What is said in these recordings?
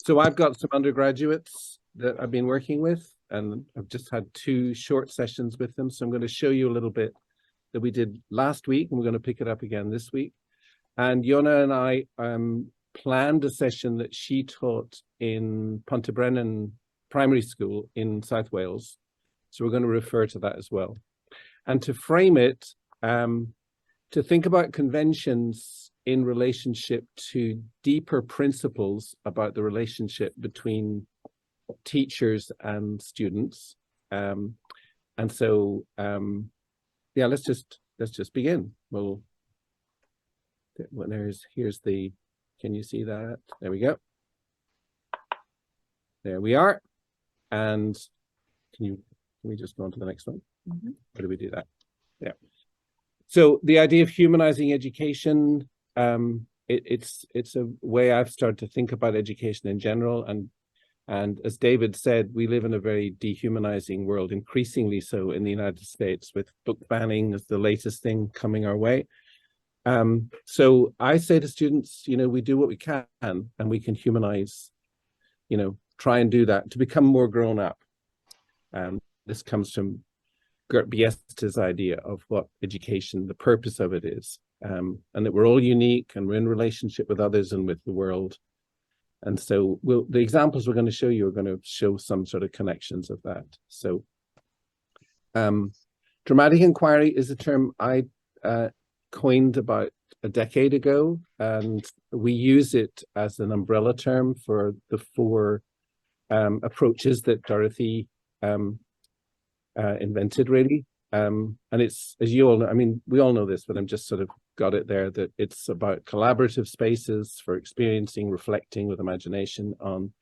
So I've got some undergraduates that I've been working with, and I've just had 2 short sessions with them. So I'm going to show you a little bit that we did last week, and we're going to pick it up again this week. And Iona and I planned a session that she taught in Pontebrennan Primary School in South Wales. So we're going to refer to that as well. And to frame it, to think about conventions in relationship to deeper principles about the relationship between teachers and students. And so, yeah, let's just begin. Well, here's the, can you see that? There we go. There we are. And can we just go on to the next one? Mm-hmm. How do we do that? Yeah. So the idea of humanizing education, it's a way I've started to think about education in general. And as David said, we live in a very dehumanizing world, increasingly so in the United States, with book banning as the latest thing coming our way. So I say to students, we do what we can, and we can humanize, try and do that to become more grown up. This comes from Gert Biesta's idea of what education, the purpose of it is, and that we're all unique and we're in relationship with others and with the world. And so the examples we're going to show you are going to show some sort of connections of that. So dramatic inquiry is a term I coined about a decade ago, and we use it as an umbrella term for the 4 approaches that Dorothy invented, really. And it's, as you all know, I mean, we all know this, but I'm just sort of got it there, that it's about collaborative spaces for experiencing, reflecting with imagination on,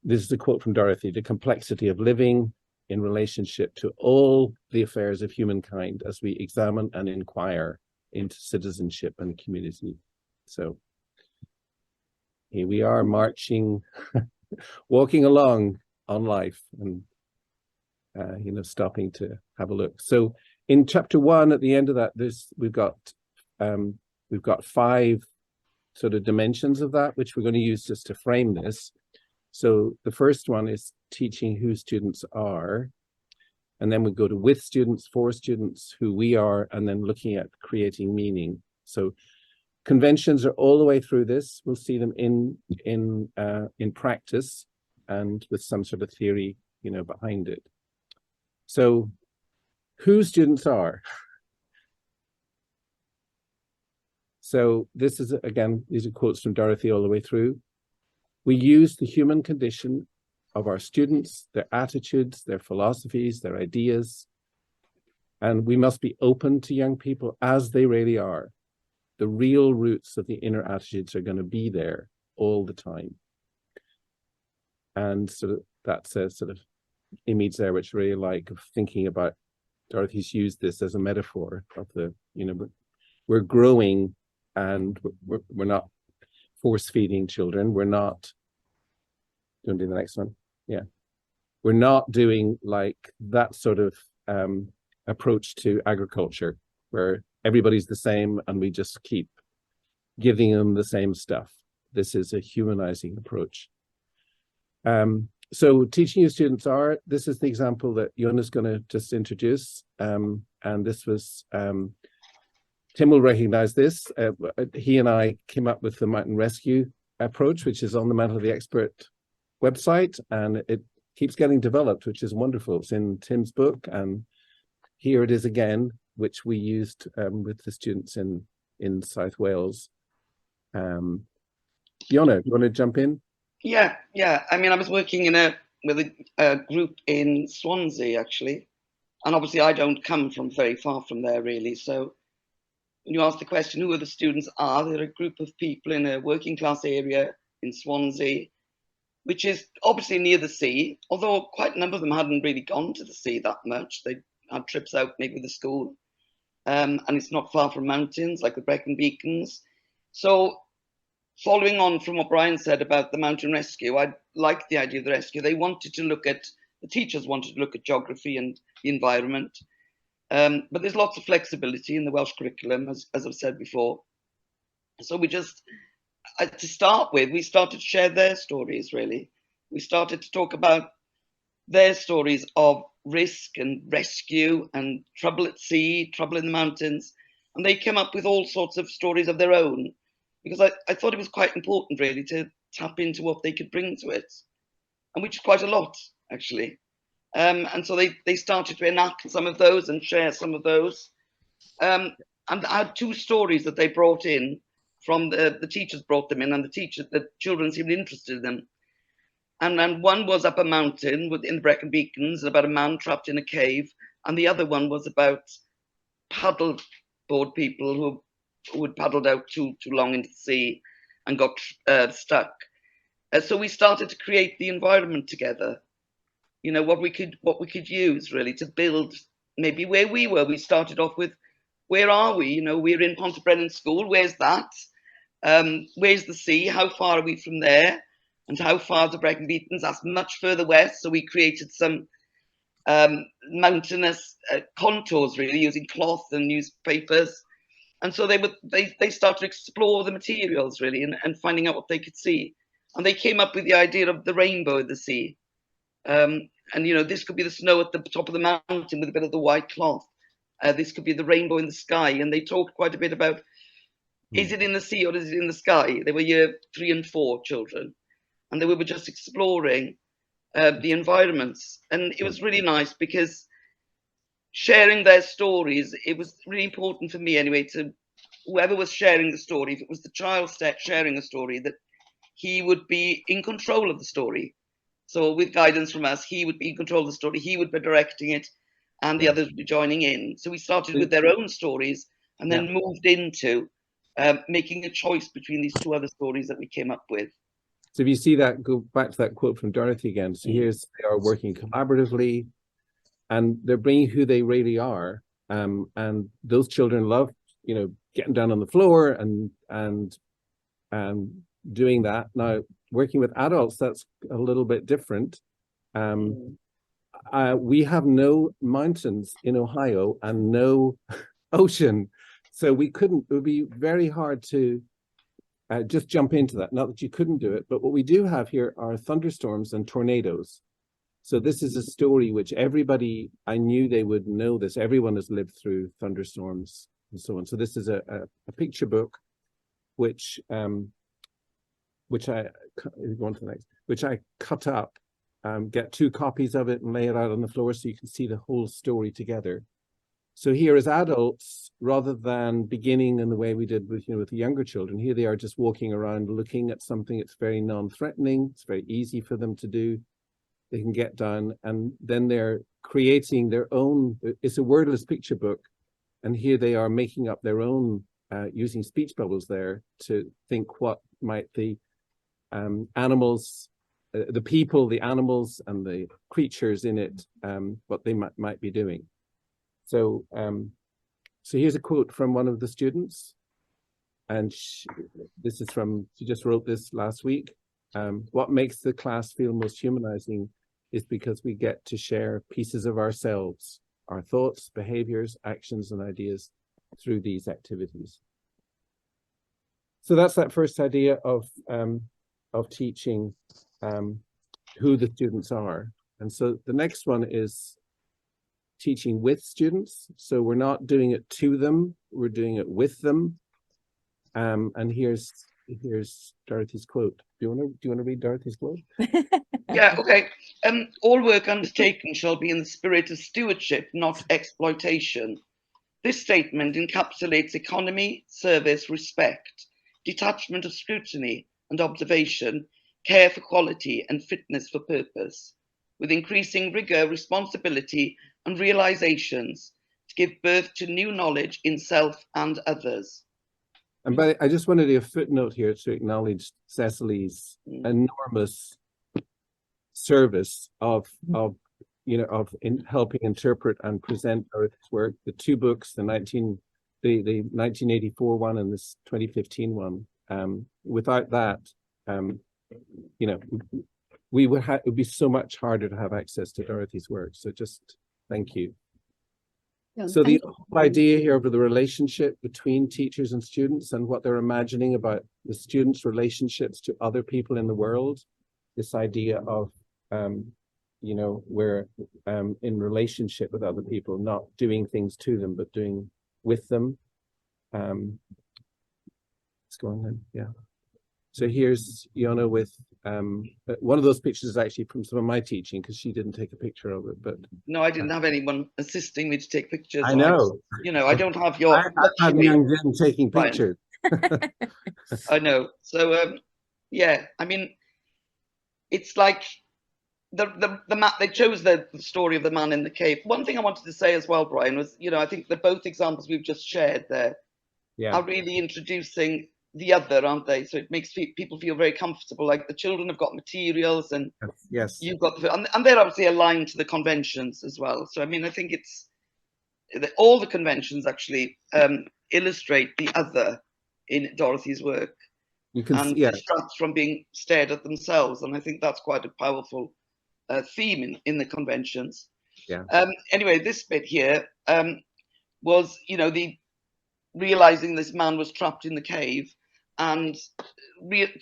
this is a quote from Dorothy, the complexity of living in relationship to all the affairs of humankind as we examine and inquire into citizenship and community. So here we are marching, walking along on life, and stopping to have a look. So in chapter 1, at the end of that, we've got 5 sort of dimensions of that, which we're going to use just to frame this. So the first one is teaching who students are, and then we go to with students, for students, who we are, and then looking at creating meaning. So conventions are all the way through this. We'll see them in practice and with some sort of theory, behind it. So who students are. So this is, again, these are quotes from Dorothy all the way through. We use the human condition of our students, their attitudes, their philosophies, their ideas, and we must be open to young people as they really are. The real roots of the inner attitudes are going to be there all the time. And so that's a sort of image there, which I really like, of thinking about, Dorothy's used this as a metaphor of the, we're growing, and we're not force feeding children. We're not, do you want to do the next one? Yeah. We're not doing like that sort of approach to agriculture where everybody's the same and we just keep giving them the same stuff. This is a humanizing approach. So teaching your students are, this is the example that Iona's going to just introduce. And this was, Tim will recognize this. He and I came up with the mountain rescue approach, which is on the Mantle of the Expert website, and it keeps getting developed, which is wonderful. It's in Tim's book, and here it is again, which we used with the students in South Wales. Iona, do you want to jump in? Yeah. I mean, I was working with a group in Swansea, actually. And obviously, I don't come from very far from there, really. So when you ask the question, who are the students are, they're a group of people in a working class area in Swansea, which is obviously near the sea, although quite a number of them hadn't really gone to the sea that much. They had trips out maybe with the school. And it's not far from mountains, like the Brecon Beacons. So following on from what Brian said about the mountain rescue, I liked the idea of the rescue. The teachers wanted to look at geography and the environment. But there's lots of flexibility in the Welsh curriculum, as I've said before. So we just to start with, we started to share their stories, really. We started to talk about their stories of risk and rescue and trouble at sea, trouble in the mountains. And they came up with all sorts of stories of their own, because I thought it was quite important, really, to tap into what they could bring to it, and which is quite a lot, actually. And so they started to enact some of those and share some of those. And I had two stories that they brought in from the teachers brought them in, and the children seemed interested in them. And then one was up a mountain in the Brecon Beacons about a man trapped in a cave, and the other one was about paddleboard people who had paddled out too long into the sea and got stuck. So we started to create the environment together. You know, what we could use, really, to build maybe where we were. We started off with, where are we? You know, we're in Pontebrennan School. Where's that? Where's the sea? How far are we from there? And how far the Brecon Beacons? That's much further west. So we created some mountainous contours, really, using cloth and newspapers. And so they started to explore the materials, really, and finding out what they could see. And they came up with the idea of the rainbow in the sea. And, you know, this could be the snow at the top of the mountain with a bit of the white cloth. This could be the rainbow in the sky. And they talked quite a bit about, is it in the sea or is it in the sky? They were year 3 and 4 children. And they were just exploring the environments. And it was really nice, because sharing their stories, it was really important for me anyway, to whoever was sharing the story, if it was the child sharing a story, that he would be in control of the story. So with guidance from us, he would be in control of the story, he would be directing it, and the others would be joining in. So we started with their own stories and then moved into making a choice between these two other stories that we came up with. So if you see that, go back to that quote from Dorothy again. So here's, they are working collaboratively, and they're bringing who they really are. And those children love, you know, getting down on the floor and doing that. Now, working with adults, that's a little bit different. We have no mountains in Ohio and no ocean, so we couldn't. It would be very hard to just jump into that. Not that you couldn't do it, but what we do have here are thunderstorms and tornadoes. So this is a story which everybody, I knew they would know this. Everyone has lived through thunderstorms and so on. So this is a picture book, which I go on to the next, which I cut up, get 2 copies of it and lay it out on the floor so you can see the whole story together. So here as adults, rather than beginning in the way we did with, you know, with the younger children, here they are just walking around looking at something that's very non-threatening. It's very easy for them to do. They can get down, and then they're creating their own, it's a wordless picture book. And here they are making up their own, using speech bubbles there to think what might the animals, the people, the animals and the creatures in it, what they might be doing. So, so here's a quote from one of the students, and she just wrote this last week. What makes the class feel most humanizing is because we get to share pieces of ourselves, our thoughts, behaviors, actions, and ideas through these activities. So that's that first idea of teaching who the students are. And so the next one is teaching with students. So we're not doing it to them, we're doing it with them. And here's Dorothy's quote. Do you want to read Dorothy's quote? Yeah, okay. All work undertaken shall be in the spirit of stewardship, not exploitation. This statement encapsulates economy, service, respect, detachment of scrutiny and observation, care for quality and fitness for purpose, with increasing rigor, responsibility and realizations to give birth to new knowledge in self and others. And I just wanted to do a footnote here to acknowledge Cecily's enormous service of helping interpret and present Dorothy's work. The 2 books, the 1984 one and this 2015 one. Without that, you know, it would be so much harder to have access to Dorothy's work. So just thank you. So the whole idea here of the relationship between teachers and students and what they're imagining about the students' relationships to other people in the world, this idea of, you know, we're in relationship with other people, not doing things to them, but doing with them. Let's go on then, yeah. So here's Iona with, one of those pictures is actually from some of my teaching because she didn't take a picture of it, but. No, I didn't have anyone assisting me to take pictures. I know. You know, I don't have your I had Myung-Jin taking pictures. I know. So, yeah, I mean, it's like the map, they chose the story of the man in the cave. One thing I wanted to say as well, Brian, was, you know, I think that both examples we've just shared there are really introducing the other, aren't they? So it makes people feel very comfortable, like the children have got materials and you've got and they're obviously aligned to the conventions as well. So I mean, I think it's all the conventions actually illustrate the other in Dorothy's work. You can distract from being stared at themselves, and I think that's quite a powerful theme in the conventions. Anyway, this bit here was, you know, the realizing this man was trapped in the cave and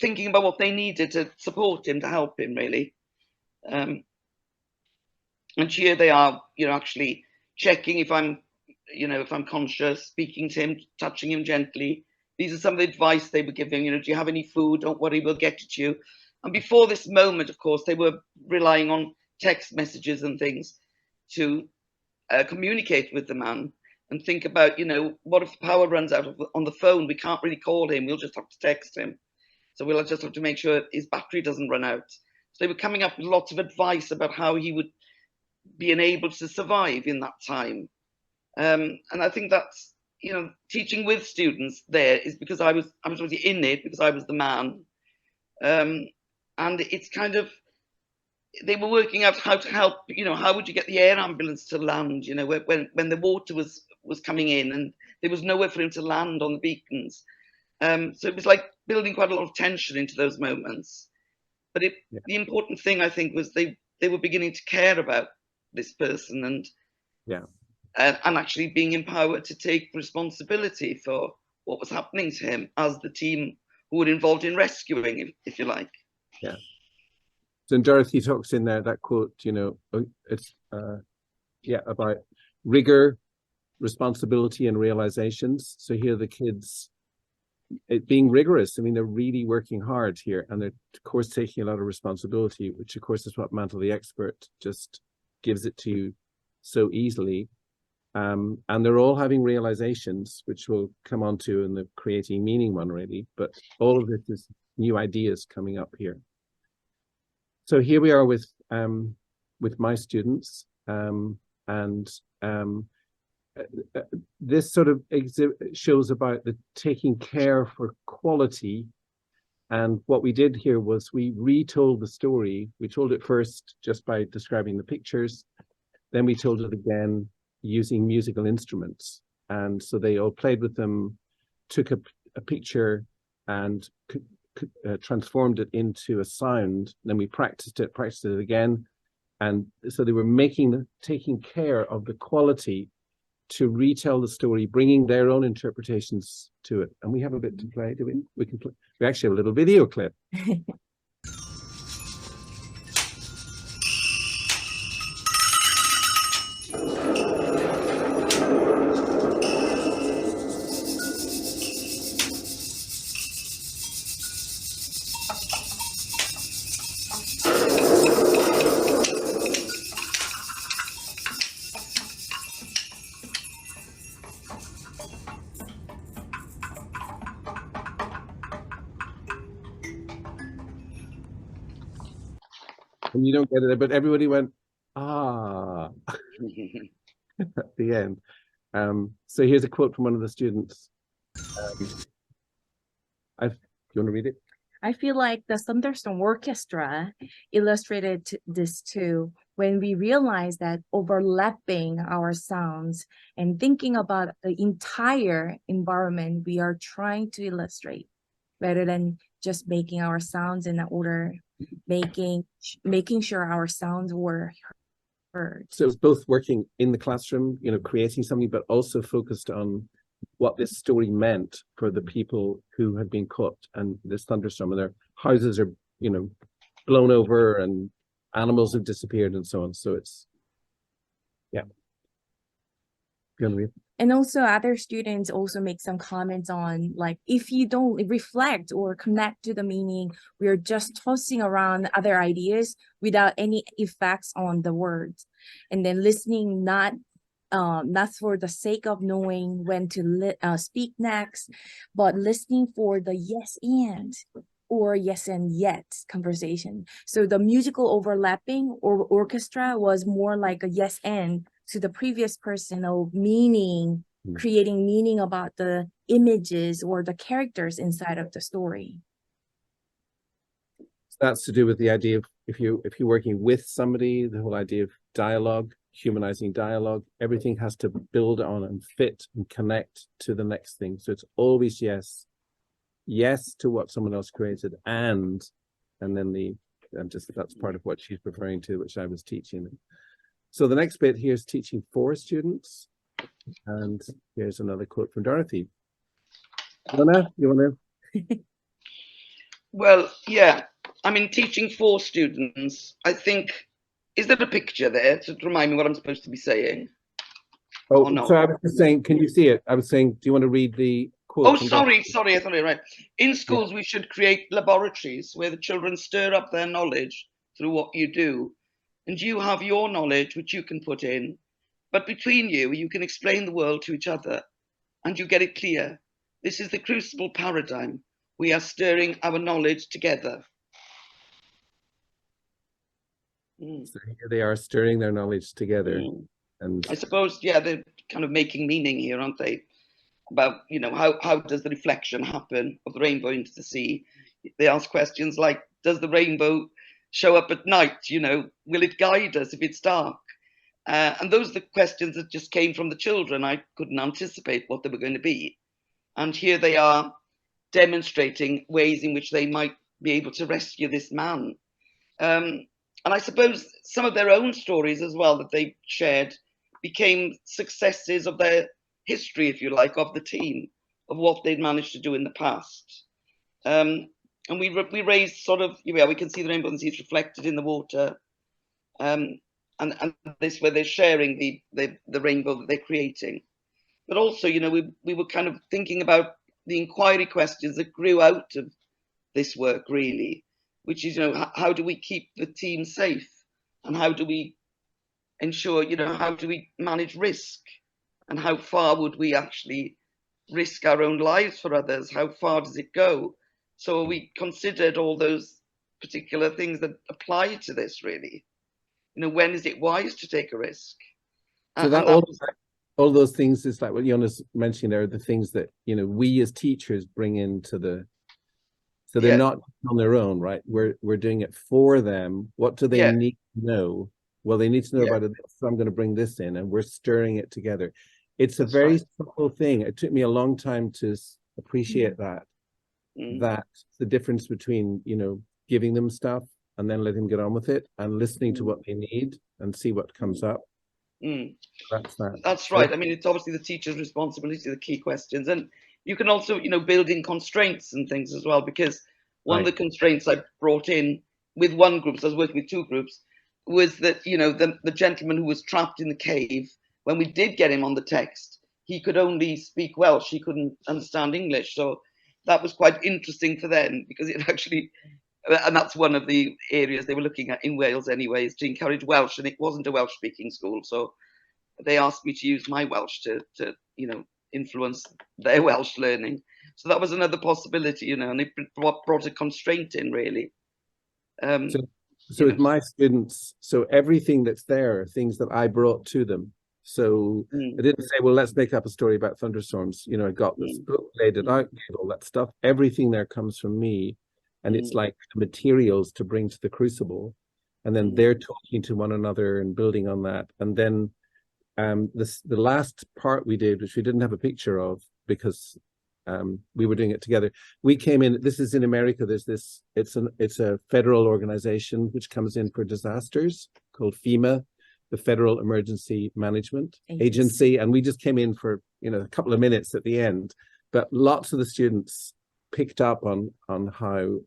thinking about what they needed to support him, to help him, really. And here they are, you know, actually checking if I'm, you know, if I'm conscious, speaking to him, touching him gently. These are some of the advice they were giving, you know, do you have any food? Don't worry, we'll get it to you. And before this moment, of course, they were relying on text messages and things to communicate with the man and think about, you know, what if the power runs out on the phone? We can't really call him. We'll just have to text him. So we'll just have to make sure his battery doesn't run out. So they were coming up with lots of advice about how he would be enabled to survive in that time. And I think that's, you know, teaching with students there is because I was really in it because I was the man. And it's kind of, they were working out how to help, you know, how would you get the air ambulance to land, you know, when the water was coming in and there was nowhere for him to land on the beacons. So it was like building quite a lot of tension into those moments. But the important thing, I think, was they were beginning to care about this person and actually being empowered to take responsibility for what was happening to him as the team who were involved in rescuing, if you like. Yeah. So Dorothy talks in there, that quote, you know, it's about rigor, responsibility, and realizations. So here the kids, being rigorous. I mean, they're really working hard here, and they're of course taking a lot of responsibility, which of course is what Mantle the Expert just gives it to you so easily. And they're all having realizations, which we'll come on to in the creating meaning one, really. But all of this is new ideas coming up here. So here we are with my students, this sort of shows about the taking care for quality. And what we did here was we retold the story. We told it first just by describing the pictures, then we told it again using musical instruments. And so they all played with them, took a picture and transformed it into a sound. Then we practiced it again. And so they were taking care of the quality to retell the story, bringing their own interpretations to it. And we have a bit to play, do we? We can play. We actually have a little video clip. And you don't get it, but everybody went, ah, at the end. So here's a quote from one of the students. Do you want to read it? I feel like the Thunderstorm Orchestra illustrated this too, when we realized that overlapping our sounds and thinking about the entire environment we are trying to illustrate, rather than just making our sounds in order, making sure our sounds were So it's both working in the classroom, you know, creating something, but also focused on what this story meant for the people who had been caught and this thunderstorm, and their houses are, you know, blown over and animals have disappeared and so on. So it's, yeah. And also other students also make some comments on, like, if you don't reflect or connect to the meaning, we're just tossing around other ideas without any effects on the words. And then listening not for the sake of knowing when to speak next, but listening for the yes and or yes and yet conversation. So the musical overlapping or orchestra was more like a yes and to the previous person of meaning, creating meaning about the images or the characters inside of the story. That's to do with the idea of if you're working with somebody, the whole idea of dialogue, humanizing dialogue, everything has to build on and fit and connect to the next thing. So it's always yes to what someone else created, and then that's part of what she's referring to, which I was teaching. So the next bit here is teaching for students, and here's another quote from Dorothy. Lana, you want to? Well, yeah, I mean, teaching for students, I think, is there a picture there to remind me what I'm supposed to be saying? Oh, no? So I was just saying, can you see it? I was saying, do you want to read the quote? Oh, sorry, I thought you were right. In schools, we should create laboratories where the children stir up their knowledge through what you do. And you have your knowledge, which you can put in. But between you, you can explain the world to each other and you get it clear. This is the Crucible Paradigm. We are stirring our knowledge together. So here they are stirring their knowledge together. And I suppose, yeah, they're kind of making meaning here, aren't they? About, you know, how does the reflection happen of the rainbow into the sea? They ask questions like, does the rainbow show up at night? You know, will it guide us if it's dark? And those are the questions that just came from the children. I couldn't anticipate what they were going to be. And here they are demonstrating ways in which they might be able to rescue this man. And I suppose some of their own stories as well that they shared became successes of their history, if you like, of the team, of what they'd managed to do in the past. And we raised sort of, yeah, we can see the rainbow and see it's reflected in the water. And this where they're sharing the rainbow that they're creating. But also, you know, we were kind of thinking about the inquiry questions that grew out of this work, really, which is, you know, how do we keep the team safe? And how do we ensure, you know, how do we manage risk? And how far would we actually risk our own lives for others? How far does it go? So we considered all those particular things that apply to this, really. You know, when is it wise to take a risk? So that all those things is like what Iona's mentioning there are the things that, you know, we as teachers bring into the, so they're not on their own, right? We're doing it for them. What do they need to know? Well, they need to know about it. So I'm going to bring this in, and we're stirring it together. It's a very simple thing. It took me a long time to appreciate that. That's the difference between, you know, giving them stuff and then letting them get on with it, and listening to what they need and see what comes up. That's right. I mean, it's obviously the teacher's responsibility, the key questions. And you can also, you know, build in constraints and things as well, because one of the constraints I brought in with one group, so I was working with two groups, was that, you know, the gentleman who was trapped in the cave, when we did get him on the text, he could only speak Welsh. He couldn't understand English. So that was quite interesting for them, because it actually, and that's one of the areas they were looking at in Wales anyway, is to encourage Welsh, and it wasn't a Welsh speaking school. So they asked me to use my Welsh to you know, influence their Welsh learning. So that was another possibility, you know, and it brought a constraint in, really. So with my students, so everything that's there are things that I brought to them. So I didn't say, well, let's make up a story about thunderstorms. You know, I got this book, laid it out, gave all that stuff. Everything there comes from me. And it's like materials to bring to the Crucible. And then they're talking to one another and building on that. And then the last part we did, which we didn't have a picture of because we were doing it together. We came in, this is in America, there's this, it's a federal organization which comes in for disasters called FEMA. the Federal Emergency Management Agency. Agency, and we just came in for a couple of minutes at the end, but lots of the students picked up on how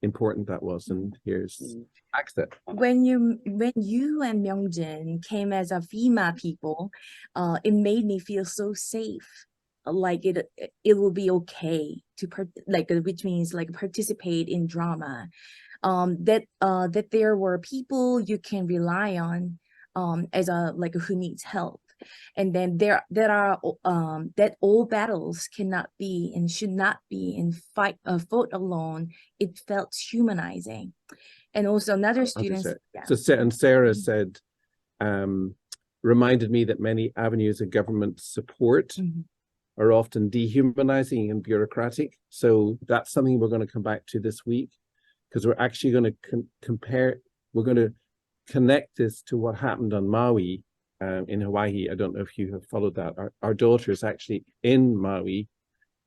important that was. And here's access. When you and Myung-Jin came as a FEMA people, it made me feel so safe. Like it will be okay to which means like participate in drama. That there were people you can rely on as who needs help, and then there are that all battles cannot be and should not be fought alone. It felt humanizing. And also another student, So Sarah said, reminded me that many avenues of government support are often dehumanizing and bureaucratic. So that's something we're going to come back to this week, because we're actually going to we're going to connect this to what happened on Maui in Hawaii. I don't know if you have followed that. Our daughter is actually in Maui,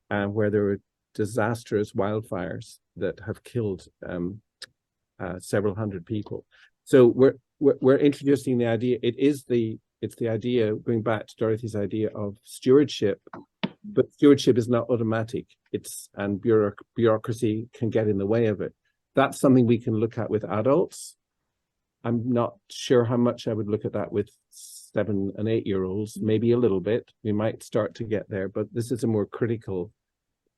where there were disastrous wildfires that have killed several hundred people. So we're introducing the idea. It's the idea, going back to Dorothy's idea of stewardship, but stewardship is not automatic. And bureaucracy can get in the way of it. That's something we can look at with adults. I'm not sure how much I would look at that with 7 and 8 year olds, maybe a little bit. We might start to get there, but this is a more critical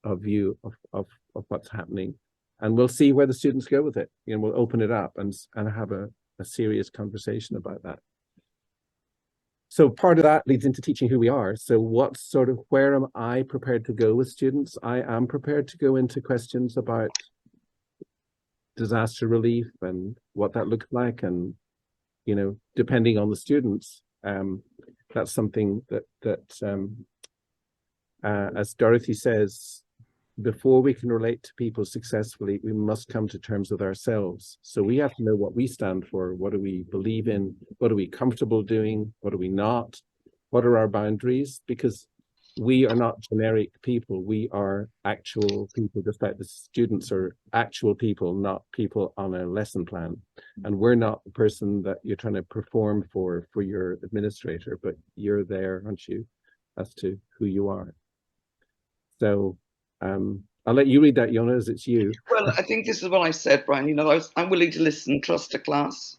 view of what's happening. And we'll see where the students go with it. We'll open it up and have a serious conversation about that. So part of that leads into teaching who we are. So where am I prepared to go with students? I am prepared to go into questions about disaster relief and what that looks like. And, depending on the students, that's something that as Dorothy says, before we can relate to people successfully, we must come to terms with ourselves. So we have to know what we stand for. What do we believe in? What are we comfortable doing? What are we not? What are our boundaries? Because we are not generic people. We are actual people, just like the students are actual people, not people on a lesson plan. And we're not the person that you're trying to perform for your administrator, but you're there, aren't you, as to who you are. So I'll let you read that, Iona, as it's you. Well, I think this is what I said, Brian. I'm willing to listen, trust a class.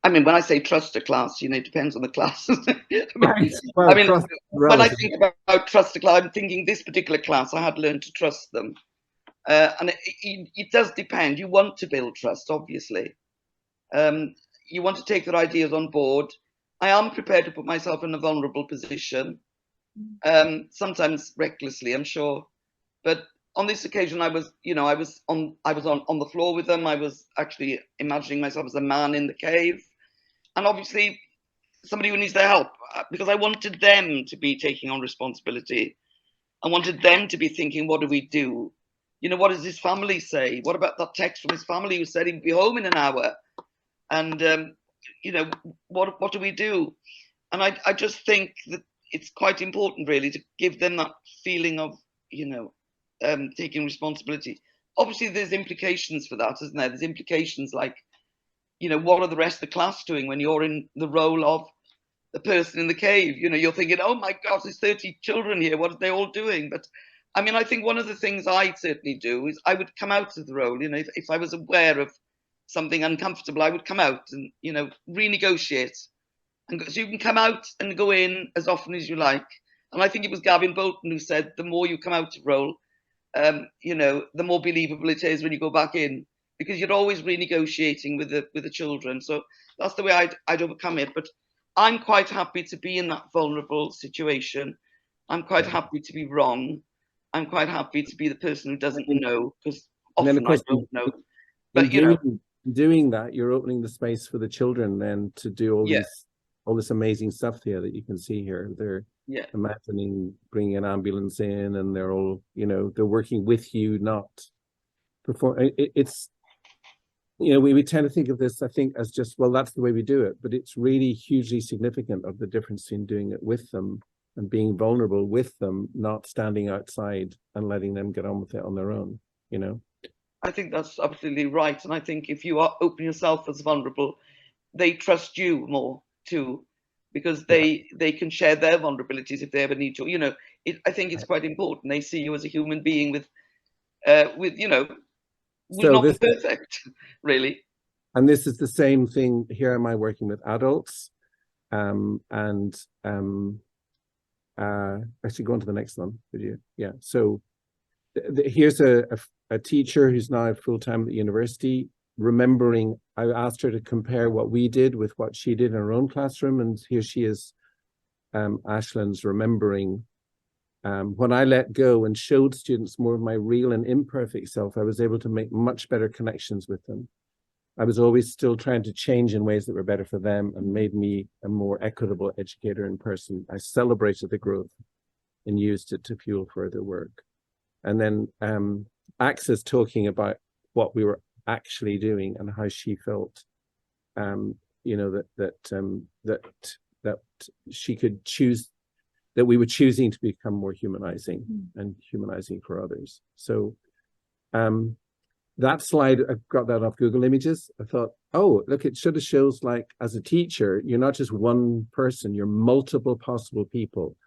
I mean, when I say trust a class, it depends on the class. Right. Well, when I think about trust a class, I'm thinking this particular class, I had learned to trust them. And it does depend. You want to build trust, obviously. You want to take their ideas on board. I am prepared to put myself in a vulnerable position, sometimes recklessly, I'm sure. But on this occasion, I was on the floor with them. I was actually imagining myself as a man in the cave, and obviously somebody who needs their help, because I wanted them to be taking on responsibility. I wanted them to be thinking, what do we do? What does his family say? What about that text from his family who said he'd be home in an hour? And what do we do? And I just think that it's quite important, really, to give them that feeling of taking responsibility. Obviously, there's implications for that, isn't there? There's implications like, what are the rest of the class doing when you're in the role of the person in the cave? You're thinking, oh my gosh, there's 30 children here. What are they all doing? But I mean, I think one of the things I certainly do is I would come out of the role. If I was aware of something uncomfortable, I would come out and, renegotiate. And so you can come out and go in as often as you like. And I think it was Gavin Bolton who said, the more you come out of role, the more believable it is when you go back in, because you're always renegotiating with the children. So that's the way I'd overcome it. But I'm quite happy to be in that vulnerable situation. I'm quite happy to be wrong. I'm quite happy to be the person who doesn't know, because often I don't know. But doing that, you're opening the space for the children then to do all this amazing stuff here that you can see here. They're imagining bringing an ambulance in, and they're all, they're working with you, not perform. It's, we tend to think of this, I think, as just, well, that's the way we do it, but it's really hugely significant of the difference in doing it with them and being vulnerable with them, not standing outside and letting them get on with it on their own, I think that's absolutely right. And I think if you open yourself as vulnerable, they trust you more. too, because they can share their vulnerabilities if they ever need to. You know, I think it's quite important. They see you as a human being with you know, will So not this, be perfect, really. and this is the same thing. Here am I working with adults, actually go on to the next one, would you? Yeah. So here's a teacher who's now full-time at the university, remembering, I asked her to compare what we did with what she did in her own classroom, and here she is, Ashlyn's remembering, when I let go and showed students more of my real and imperfect self, I was able to make much better connections with them. I was always still trying to change in ways that were better for them and made me a more equitable educator in person. I celebrated the growth and used it to fuel further work. And then Axa's talking about what we were actually doing and how she felt, you know, that she could choose, that we were choosing to become more humanizing and humanizing for others. So that slide, I got that off Google Images. I thought, oh, look, it sort of shows, like, as a teacher, you're not just one person, you're multiple possible people.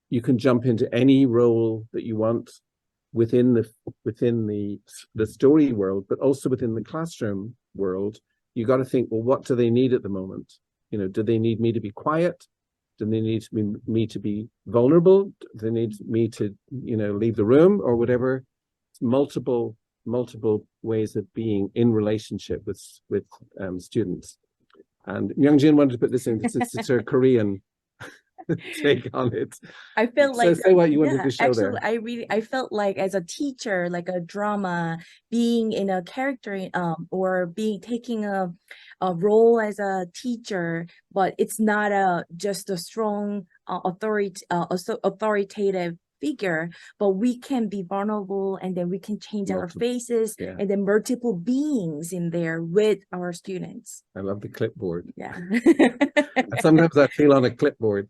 You can jump into any role that you want within the story world, but also within the classroom world. You got to think, well, what do they need at the moment? You know, do they need me to be quiet? Do they need me to be vulnerable? Do they need me to, you know, leave the room or whatever? It's multiple ways of being in relationship with students. And Myung-Jin wanted to put this in because it's a Korean take on it. I felt like, say what you wanted to show actually, there. I felt like, as a teacher, like a drama, being in a character, or taking a role as a teacher, but it's not just a strong authoritative figure, but we can be vulnerable, and then we can change our faces, and then multiple beings in there with our students. I love the clipboard. Yeah. Sometimes I feel on a clipboard.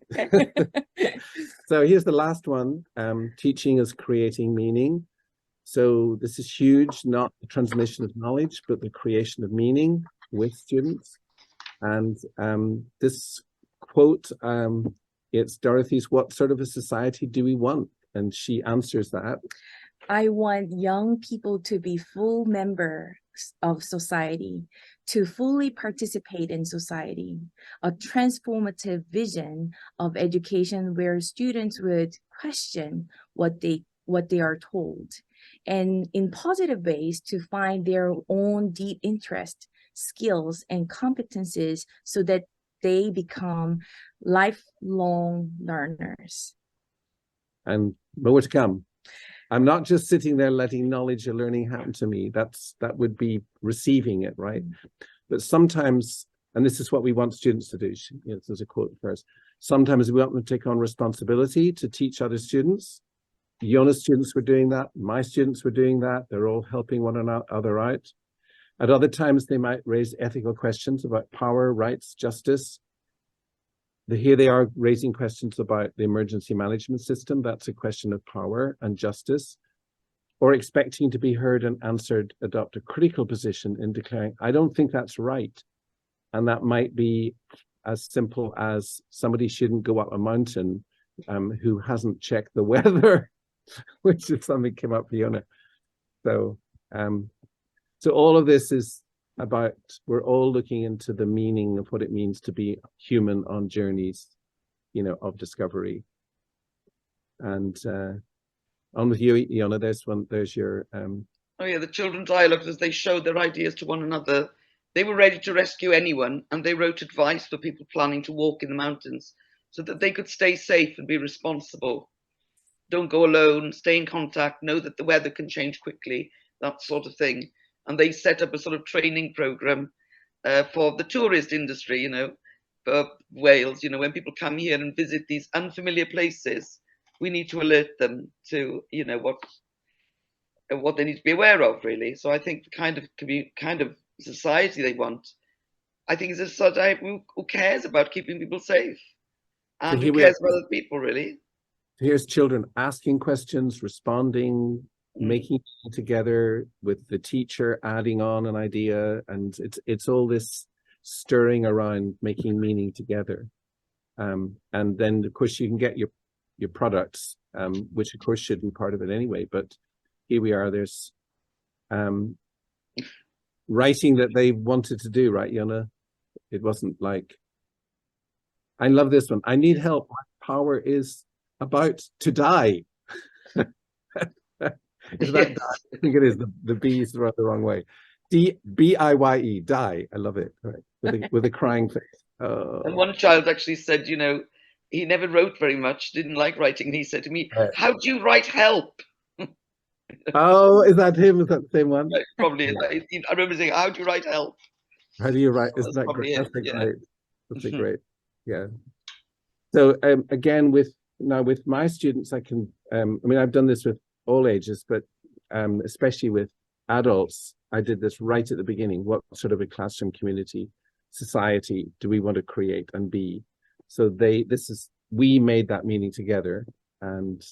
So here's the last one. Teaching is creating meaning. So this is huge, not the transmission of knowledge, but the creation of meaning with students. And this quote, it's Dorothy's, what sort of a society do we want? And she answers that. I want young people to be full members of society, to fully participate in society, a transformative vision of education where students would question what they are told, and in positive ways to find their own deep interest, skills, and competencies so that they become lifelong learners. And more to come. I'm not just sitting there letting knowledge or learning happen to me. That would be receiving it, right? But sometimes, and this is what we want students to do. You know, there's a quote first. Sometimes we want them to take on responsibility to teach other students. Iona's students were doing that. My students were doing that. They're all helping one another out. At other times, they might raise ethical questions about power, rights, justice. Here they are raising questions about the emergency management system. That's a question of power and justice. Or expecting to be heard and answered, adopt a critical position in declaring, I don't think that's right. And that might be as simple as somebody shouldn't go up a mountain who hasn't checked the weather, which is something came up for Iona. So, so all of this is about, we're all looking into the meaning of what it means to be human on journeys, you know, of discovery. And on with you, Iona. There's your oh yeah, the children's dialogues, as they showed their ideas to one another. They were ready to rescue anyone, and they wrote advice for people planning to walk in the mountains so that they could stay safe and be responsible. Don't go alone, stay in contact, know that the weather can change quickly, that sort of thing. And they set up a sort of training program for the tourist industry, you know, for Wales. You know, when people come here and visit these unfamiliar places, we need to alert them to, you know, what they need to be aware of, really. So I think the kind of society they want, I think, is a society who cares about keeping people safe and who cares about other people, really. Here's children asking questions, responding, making it together with the teacher, adding on an idea, and it's all this stirring around, making meaning together. And then of course you can get your products, which of course should be part of it anyway, but here we are, there's writing that they wanted to do, right, Iona? It wasn't like, I love this one. I need help. My power is about to die. Is that die? I think it is. The B is the wrong way. B-I-Y-E, die. I love it. Right. With a crying face. And one child actually said, you know, he never wrote very much, didn't like writing. And he said to me, how do you write help? Oh, is that him? Is that the same one? Right, probably. I remember saying, how do you write help? How do you write? Isn't that great? That's great. That's a great. Yeah. So again, with my students, I can. I mean, I've done this with all ages, but especially with adults, I did this right at the beginning. What sort of a classroom community, society do we want to create and be? So we made that meaning together and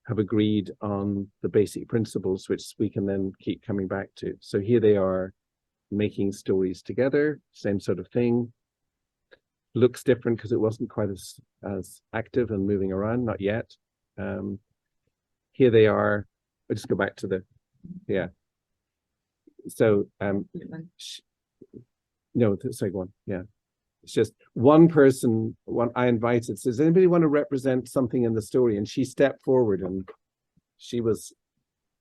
have agreed on the basic principles, which we can then keep coming back to. So here they are making stories together, same sort of thing. Looks different because it wasn't quite as active and moving around, not yet. Here they are. I'll just go back to yeah. So, no, the second one, yeah. It's just one person, I invited, says, anybody want to represent something in the story? And she stepped forward and she was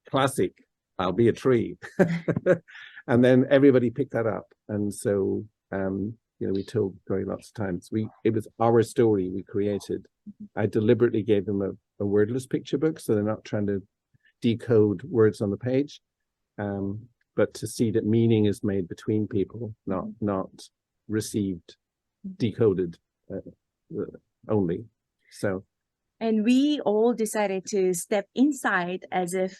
classic, I'll be a tree. And then everybody picked that up. And so, you know, we told Dorothy lots of times, it was our story we created. I deliberately gave them a wordless picture book, so they're not trying to decode words on the page, but to see that meaning is made between people, not received, decoded only. So, and we all decided to step inside as if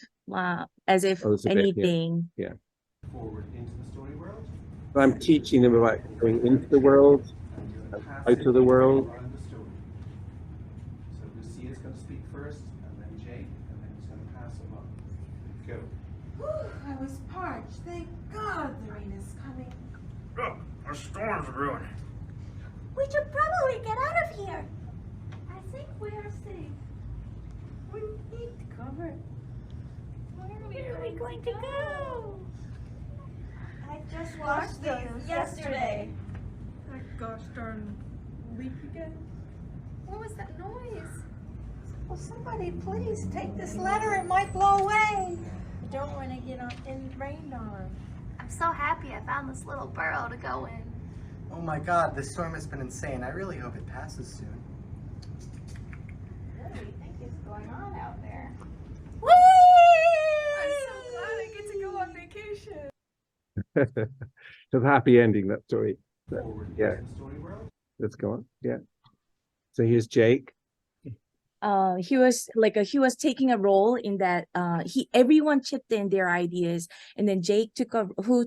anything. Yeah. Forward into the story world. I'm teaching them about going into the world, out of the world. So Lucia's going to speak first, and then Jake, and then he's going to pass them on. Go. Whew, I was parched. Thank God the rain is coming. Look, our storm's brewing. We should probably get out of here. I think we are safe. We need cover. Where are we going to go? I just watched these yesterday. That gosh darn leak again. What was that noise? Will somebody please take this ladder? It might blow away. I don't want to get rained on. I'm so happy I found this little burrow to go in. Oh my God, this storm has been insane. I really hope it passes soon. What do you think is going on out there? Whee! I'm so glad I get to go on vacation. It's a happy ending, that story. Yeah. Let's go on. Yeah. So here's Jake. He was taking a role in that. Everyone chipped in their ideas, and then Jake took a role.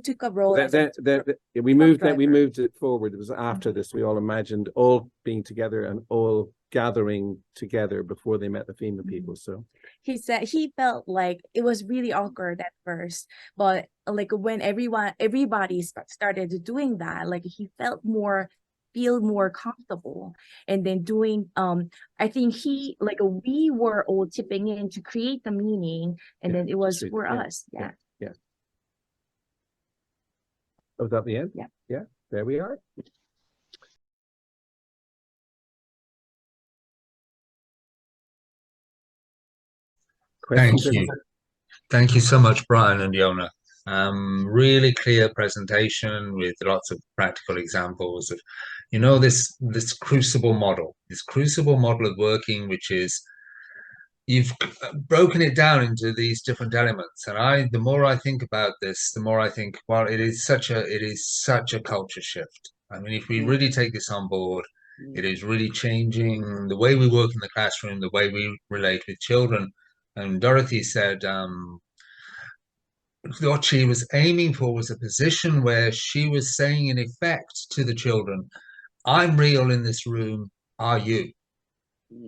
We moved it forward. It was after this. We all imagined all being together and all gathering together before they met the FEMA people. So he said he felt like it was really awkward at first, but like when everybody started doing that, like he felt feel more comfortable. And then doing I think we were all chipping in to create the meaning, and then it was for us. Yeah. Oh, was that the end? Yeah. There we are. Thank you. Thank you so much, Brian and Iona. Really clear presentation with lots of practical examples of, you know, this crucible model of working, which is, you've broken it down into these different elements. And the more I think about this, the more I think, well, it is such a culture shift. I mean, if we really take this on board, it is really changing the way we work in the classroom, the way we relate with children. And Dorothy said, what she was aiming for was a position where she was saying, in effect, to the children, I'm real in this room, are you?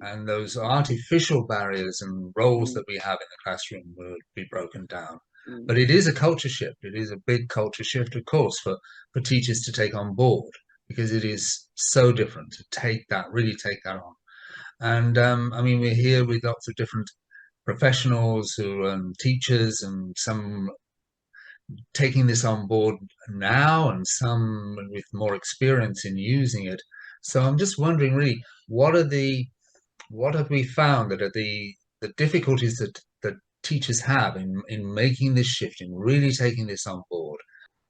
And those artificial barriers and roles that we have in the classroom would be broken down. But it is a culture shift. It is a big culture shift, of course, for teachers to take on board, because it is so different to really take that on. And I mean, we're here with lots of different professionals who are teachers, and some taking this on board now and some with more experience in using it. So I'm just wondering, really, what have we found that are the difficulties that teachers have in making this shift, in really taking this on board?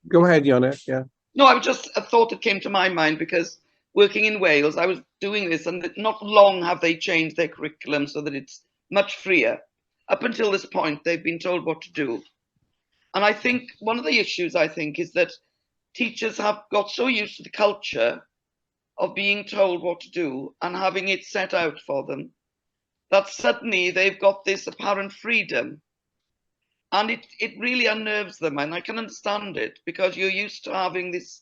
Go ahead, Iona. Yeah. No, I was just a thought that came to my mind, because working in Wales, I was doing this, and not long have they changed their curriculum so that it's much freer. Up until this point, they've been told what to do. And I think one of the issues, I think, is that teachers have got so used to the culture of being told what to do and having it set out for them, that suddenly they've got this apparent freedom. And it really unnerves them. And I can understand it, because you're used to having this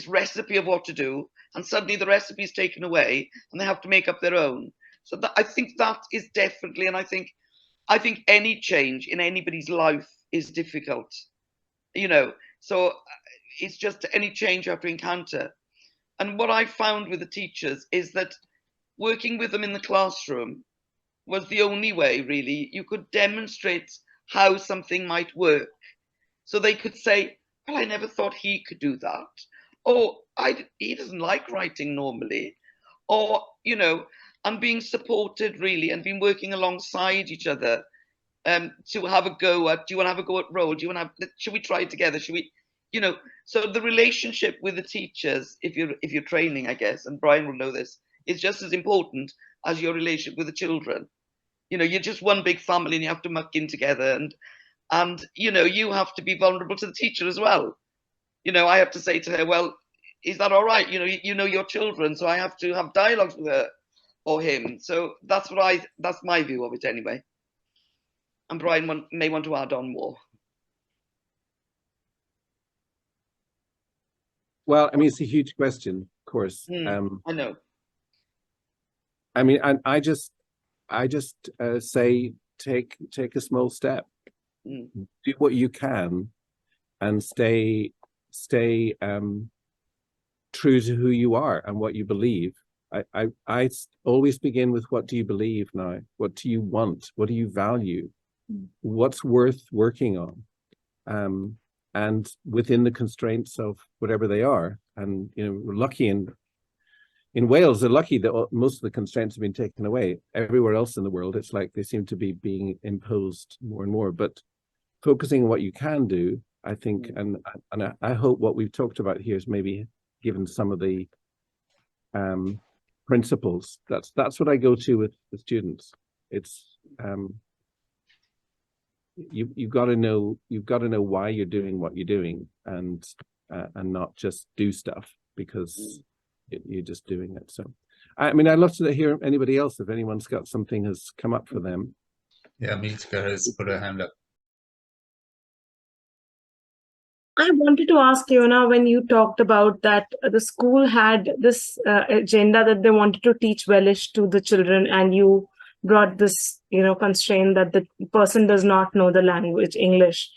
recipe of what to do, and suddenly the recipe is taken away and they have to make up their own. So I think that is definitely, and I think any change in anybody's life is difficult, you know, so it's just any change you have to encounter. And what I found with the teachers is that working with them in the classroom was the only way, really, you could demonstrate how something might work. So they could say, well, I never thought he could do that. Or he doesn't like writing normally. Or, you know, and being supported, really, and being working alongside each other to have a go at, do you want to have a go at role? Do you want to should we try it together? Should we, you know, so the relationship with the teachers, if you're training, I guess, and Brian will know this, is just as important as your relationship with the children. You know, you're just one big family and you have to muck in together, and you know, you have to be vulnerable to the teacher as well. You know, I have to say to her, well, is that all right? You know your children, so I have to have dialogues with her or him. So that's my view of it anyway. And Brian may want to add on more. Well, I mean, it's a huge question, of course. I know. I mean, I just say take a small step, do what you can, and stay true to who you are and what you believe. I always begin with, what do you believe now? What do you want? What do you value? What's worth working on? And within the constraints of whatever they are. And, you know, we're lucky in Wales, they're lucky that most of the constraints have been taken away. Everywhere else in the world, it's like they seem to be being imposed more and more. But focusing on what you can do, I think, and I hope what we've talked about here is maybe given some of the principles. That's what I go to with the students. It's you've got to know why you're doing what you're doing, and not just do stuff because you're just doing it. So I mean, I'd love to hear anybody else, if anyone's got something has come up for them. Yeah, Mitka has put her hand up. I wanted to ask Iona, when you talked about that the school had this agenda that they wanted to teach Welsh to the children, and you brought this, you know, constraint that the person does not know the language English.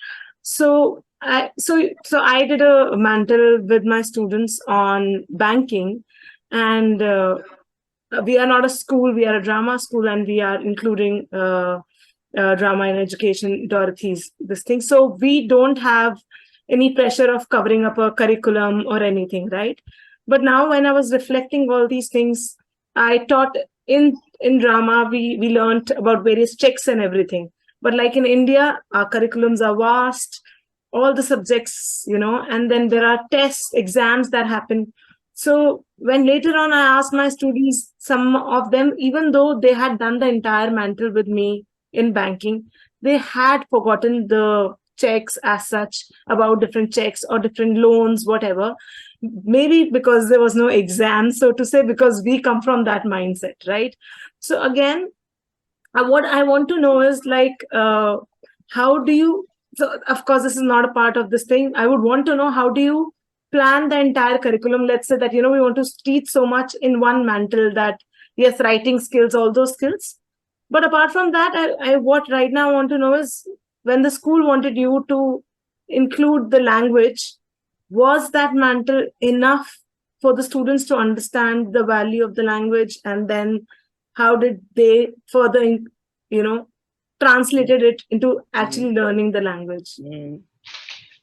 So I did a mantle with my students on banking, and we are not a school, we are a drama school, and we are including drama in education, Dorothy's this thing. So we don't have any pressure of covering up a curriculum or anything, right? But now when I was reflecting all these things, I taught in drama, we learned about various checks and everything. But like in India, our curriculums are vast, all the subjects, you know, and then there are tests, exams that happen. So when later on I asked my students, some of them, even though they had done the entire mantle with me in banking, they had forgotten the checks as such, about different checks or different loans, whatever. Maybe because there was no exam, so to say, because we come from that mindset, right? So again, what I want to know is like, how do you, so of course this is not a part of this thing, I would want to know, how do you plan the entire curriculum? Let's say that, you know, we want to teach so much in one mantle, that yes, writing skills, all those skills. But apart from that, what right now I want to know is, when the school wanted you to include the language, was that mantle enough for the students to understand the value of the language? And then how did they further, translated it into actually learning the language?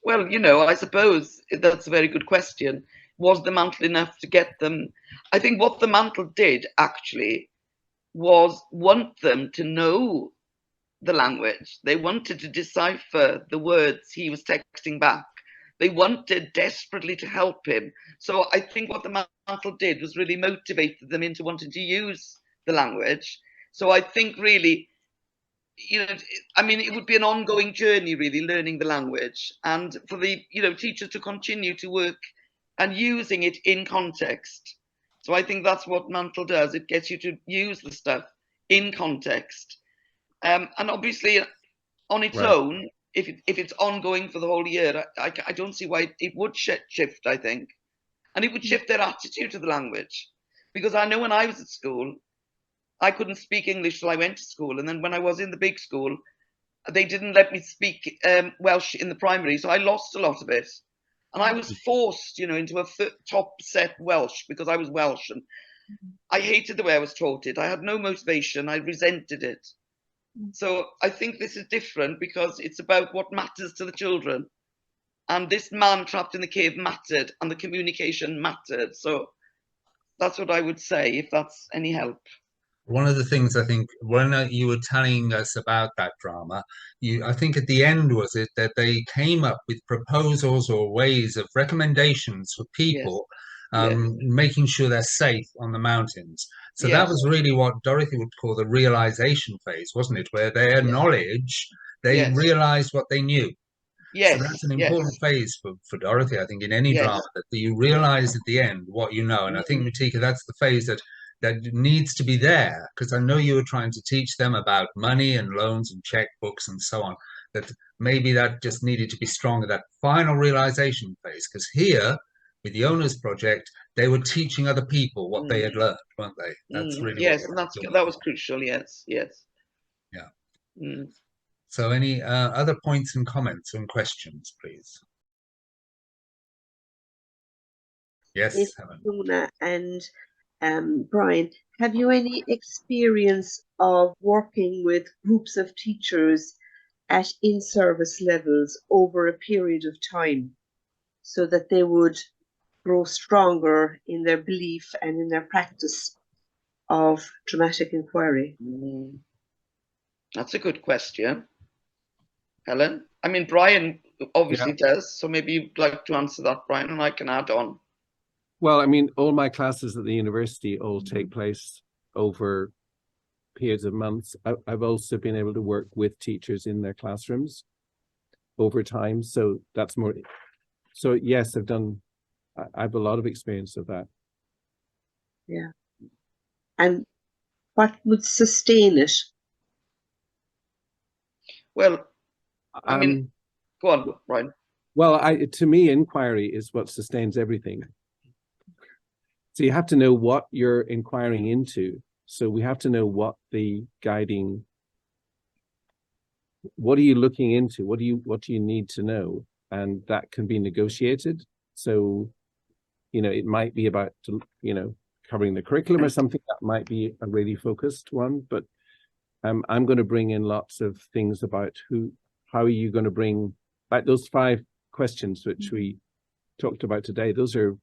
Well, I suppose that's a very good question. Was the mantle enough to get them? I think what the mantle did actually was want them to know the language. They wanted to decipher the words he was texting back. They wanted desperately to help him. So I think what the mantle did was really motivated them into wanting to use the language. So I think really, it would be an ongoing journey, really, learning the language, and for the, teachers to continue to work and using it in context. So I think that's what Mantle does. It gets you to use the stuff in context. And obviously, on its own, if it's ongoing for the whole year, I don't see why it would shift, I think. And it would shift their attitude to the language. Because I know when I was at school, I couldn't speak English till I went to school. And then when I was in the big school, they didn't let me speak Welsh in the primary. So I lost a lot of it. And I was forced, into a top set Welsh because I was Welsh. And I hated the way I was taught it. I had no motivation. I resented it. So I think this is different because it's about what matters to the children. And this man trapped in the cave mattered, and the communication mattered. So that's what I would say, if that's any help. One of the things I think when you were telling us about that drama, I think at the end, was it that they came up with proposals or ways of recommendations for people, making sure they're safe on the mountains. So that was really what Dorothy would call the realization phase, wasn't it? Where they acknowledge, they realized what they knew. So that's an important phase for Dorothy, I think, in any drama, that you realize at the end what you know. And I think, Matika, that's the phase that needs to be there, because I know you were trying to teach them about money and loans and checkbooks and so on, that maybe that just needed to be stronger, that final realization phase. Because here, with Iona's project, they were teaching other people what they had learned, weren't they? That's really and that was crucial. Yes. Yeah. So any other points and comments and questions, please? Yes, Iona and Brian, have you any experience of working with groups of teachers at in-service levels over a period of time so that they would grow stronger in their belief and in their practice of dramatic inquiry? That's a good question, Helen. I mean, Brian obviously does, so maybe you'd like to answer that, Brian, and I can add on. Well, I mean, all my classes at the university all take place over periods of months. I've also been able to work with teachers in their classrooms over time. So that's more. So yes, I have a lot of experience of that. Yeah. And what would sustain it? Well, I mean, go on, Brian. Well, to me, inquiry is what sustains everything. So you have to know what you're inquiring into. So we have to know what the guiding, what are you looking into? What do you need to know? And that can be negotiated. So, it might be about, covering the curriculum or something. That might be a really focused one, but I'm going to bring in lots of things about how are you going to bring, like those 5 questions which we talked about today. Those are,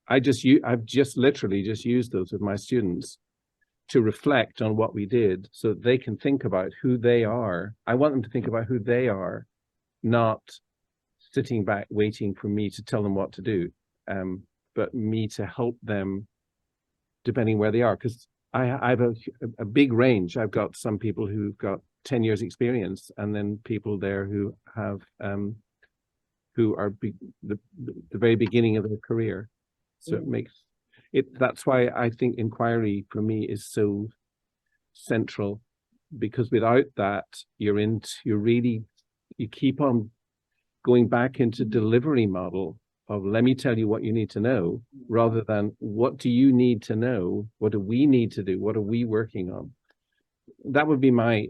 I've just literally used those with my students to reflect on what we did so that they can think about who they are. I want them to think about who they are, not sitting back waiting for me to tell them what to do, but me to help them depending where they are. Because I have a big range. I've got some people who've got 10 years experience, and then people there who have who are the very beginning of their career. So it makes it, that's why I think inquiry for me is so central, because without that, you keep on going back into delivery model of, let me tell you what you need to know, rather than what do you need to know? What do we need to do? What are we working on? That would be my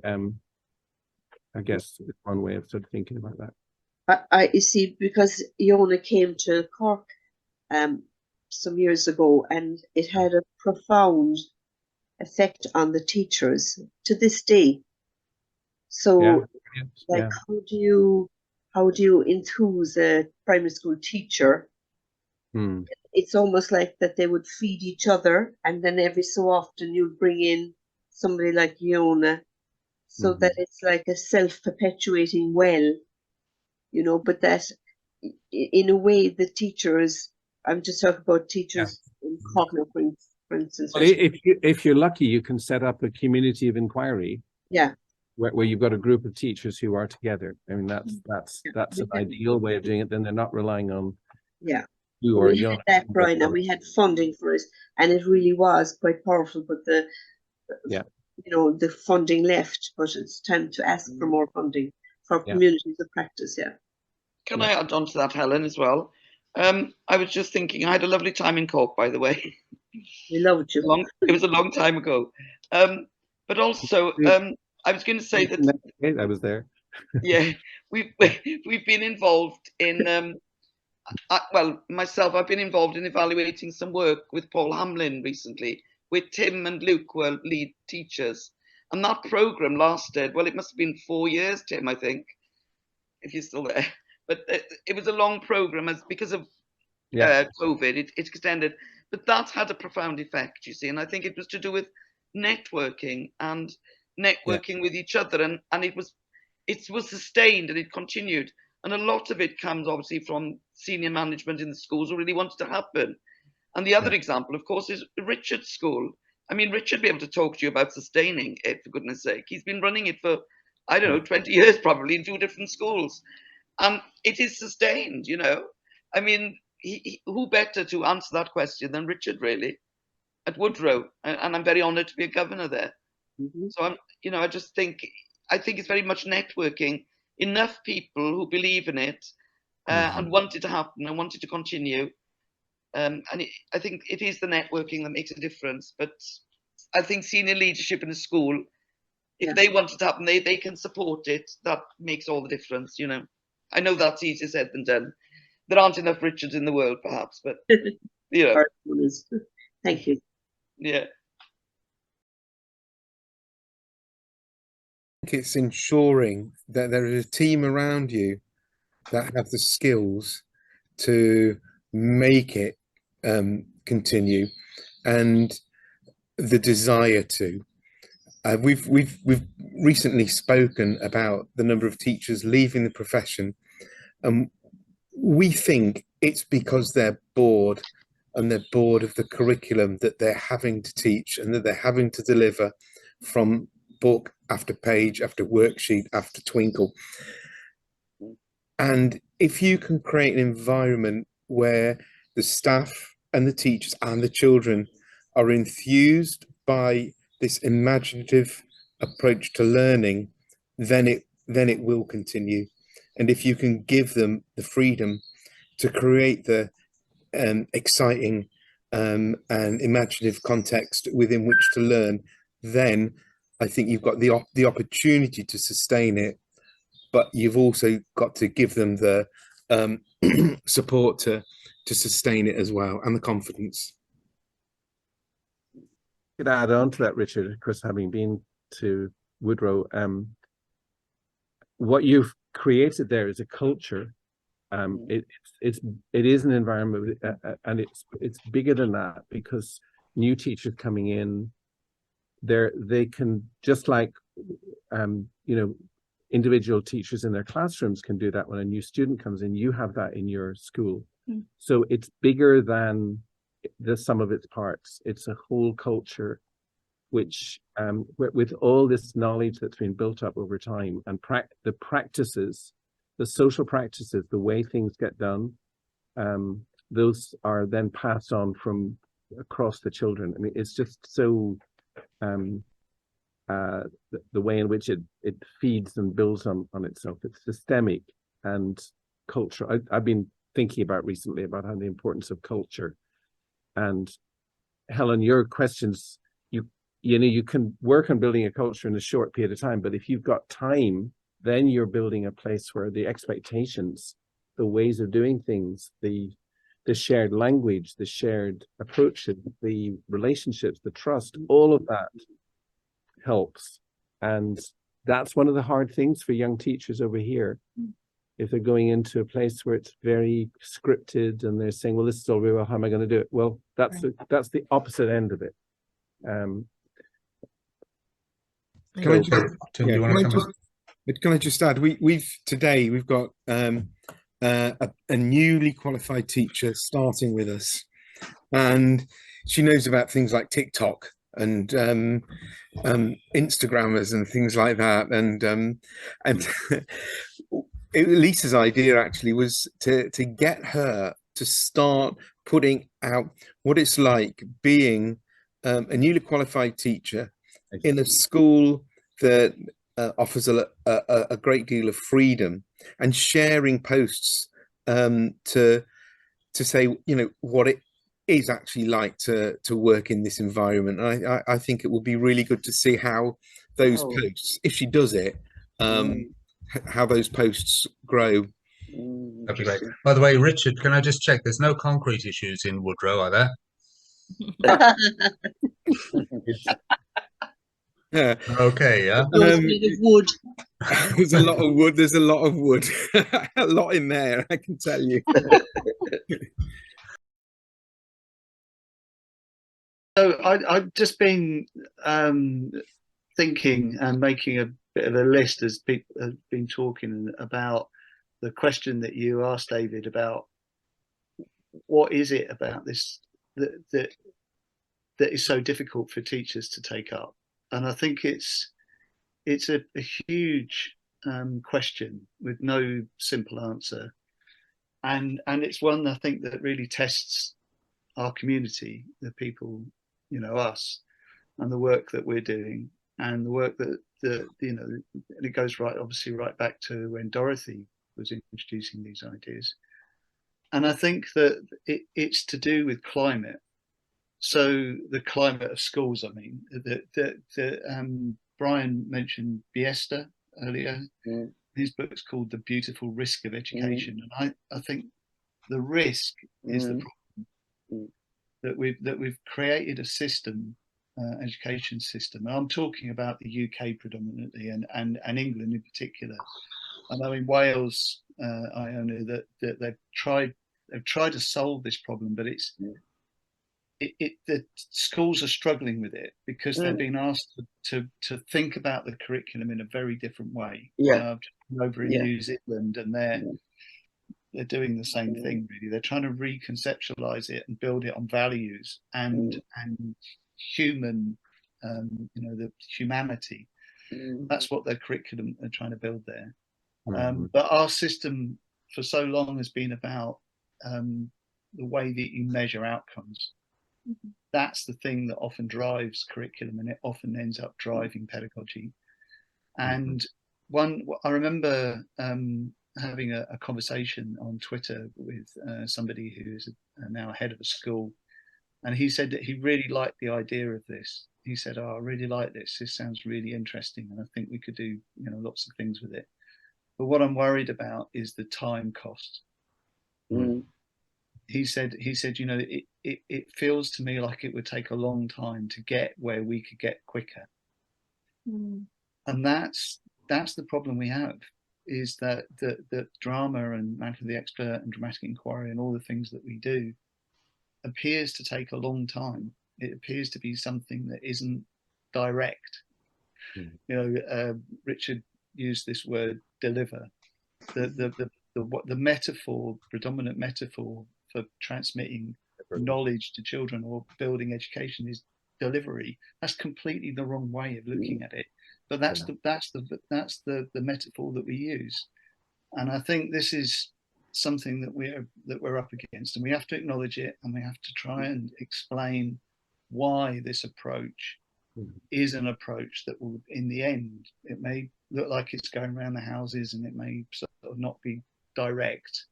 I guess is one way of sort of thinking about that. You see, because Iona came to Cork some years ago, and it had a profound effect on the teachers to this day. So, like, Yeah. how do you enthuse a primary school teacher? It's almost like that they would feed each other, and then every so often you'll bring in somebody like Iona, so that it's like a self-perpetuating well, you know, but that in a way the teachers, I'm just talking about teachers in Cork, for instance. Well, if you're lucky, you can set up a community of inquiry. Yeah. Where you've got a group of teachers who are together. I mean, that's an ideal way of doing it. Then they're not relying on you or we had that, Brian, and we had funding for it, and it really was quite powerful. But you know, the funding left, but it's time to ask for more funding for communities of practice. Yeah. Can I add on to that, Helen, as well? I was just thinking, I had a lovely time in Cork, by the way. We loved you. It was a long time ago. But also, I was going to say that I was there. Yeah, we've been involved in well, myself, I've been involved in evaluating some work with Paul Hamlin recently, with Tim and Luke were lead teachers, and that program lasted, well, it must have been 4 years, Tim, I think, if you're still there. But it was a long program because of COVID. It extended, but that had a profound effect, you see, and I think it was to do with networking and networking with each other, and it was sustained and it continued. And a lot of it comes obviously from senior management in the schools who really wanted to happen. And the other example, of course, is Richard's school. I mean, Richard be able to talk to you about sustaining it, for goodness sake. He's been running it for, I don't know, 20 years probably in 2 different schools. And it is sustained, you know. I mean, who better to answer that question than Richard, really, at Woodrow? And I'm very honoured to be a governor there. So I'm, you know, I think it's very much networking. Enough people who believe in it and want it to happen and want it to continue. I think it is the networking that makes a difference. But I think senior leadership in the school, if they want it to happen, they can support it. That makes all the difference, you know. I know that's easier said than done. There aren't enough Richards in the world, perhaps, but you know. Thank you. Yeah. It's ensuring that there is a team around you that have the skills to make it continue and the desire to. We've recently spoken about the number of teachers leaving the profession, and we think it's because they're bored, and they're bored of the curriculum that they're having to teach and that they're having to deliver from book after page after worksheet after twinkle. And if you can create an environment where the staff and the teachers and the children are enthused by this imaginative approach to learning, then it will continue. And if you can give them the freedom to create the exciting and imaginative context within which to learn, then I think you've got the opportunity to sustain it, but you've also got to give them the support to sustain it as well, and the confidence. Could add on to that, Richard, of course, having been to Woodrow, what you've created there is a culture. It is an environment, and it's bigger than that, because new teachers coming in, they can, just like you know, individual teachers in their classrooms can do that when a new student comes in. You have that in your school. So it's bigger than the sum of its parts. It's a whole culture which with all this knowledge that's been built up over time, and the practices, the social practices, the way things get done, those are then passed on from across the children. I mean, it's just so the way in which it feeds and builds on itself. It's systemic and cultural. I've been thinking about recently about how the importance of culture. And Helen, your questions, you know, you can work on building a culture in a short period of time, but if you've got time then you're building a place where the expectations, the ways of doing things, the shared language, the shared approaches, the relationships, the trust, all of that helps. And that's one of the hard things for young teachers over here. If they're going into a place where it's very scripted and they're saying, well, this is all very well, how am I going to do it? Well, that's the opposite end of it. Can I just add, we've got a newly qualified teacher starting with us, and she knows about things like TikTok and Instagrammers and things like that, and Lisa's idea actually was to get her to start putting out what it's like being a newly qualified teacher in a school that offers a great deal of freedom, and sharing posts to say, you know, what it is actually like to work in this environment. And I think it will be really good to see how those posts, if she does it, how those posts grow. That'd be great. By the way, Richard, can I just check? There's no concrete issues in Woodrow, are there? Yeah. Okay. Yeah. Wood. There's a lot of wood. There's a lot of wood. A lot in there, I can tell you. So I've just been thinking and making a bit of a list as people have been talking about the question that you asked, David, about what is it about this that is so difficult for teachers to take up. And I think it's a huge question with no simple answer, and it's one I think that really tests our community, the people, you know, us, and the work that we're doing, and the work that you know, and it goes obviously right back to when Dorothy was introducing these ideas. And I think that it's to do with climate. So the climate of schools, I mean, Brian mentioned Biesta earlier. His book's called The Beautiful Risk of Education. And I think the risk is the problem, that we've created a system, education system. And I'm talking about the UK predominantly, and England in particular. I know in Wales, Iona, that they've tried to solve this problem, but the schools are struggling with it because they're being asked to think about the curriculum in a very different way. Over in New Zealand, and they're doing the same thing really. They're trying to reconceptualize it and build it on values and human, you know, the humanity. That's what their curriculum are trying to build there. But our system for so long has been about the way that you measure outcomes. That's the thing that often drives curriculum, and it often ends up driving pedagogy. And I remember having a conversation on Twitter with somebody who's now head of a school, and he said that he really liked the idea of this. He said, "Oh, I really like this. This sounds really interesting, and I think we could do, you know, lots of things with it. But what I'm worried about is the time cost." He said, you know, it feels to me like it would take a long time to get where we could get quicker. And that's the problem we have, is that the drama and Matter of the Expert and dramatic inquiry and all the things that we do appears to take a long time. It appears to be something that isn't direct. You know, Richard used this word deliver. The metaphor, predominant metaphor for transmitting knowledge to children or building education is delivery. That's completely the wrong way of looking at it. But that's the metaphor that we use. And I think this is something that we're up against, and we have to acknowledge it, and we have to try and explain why this approach is an approach that will, in the end, it may look like it's going around the houses, and it may sort of not be direct,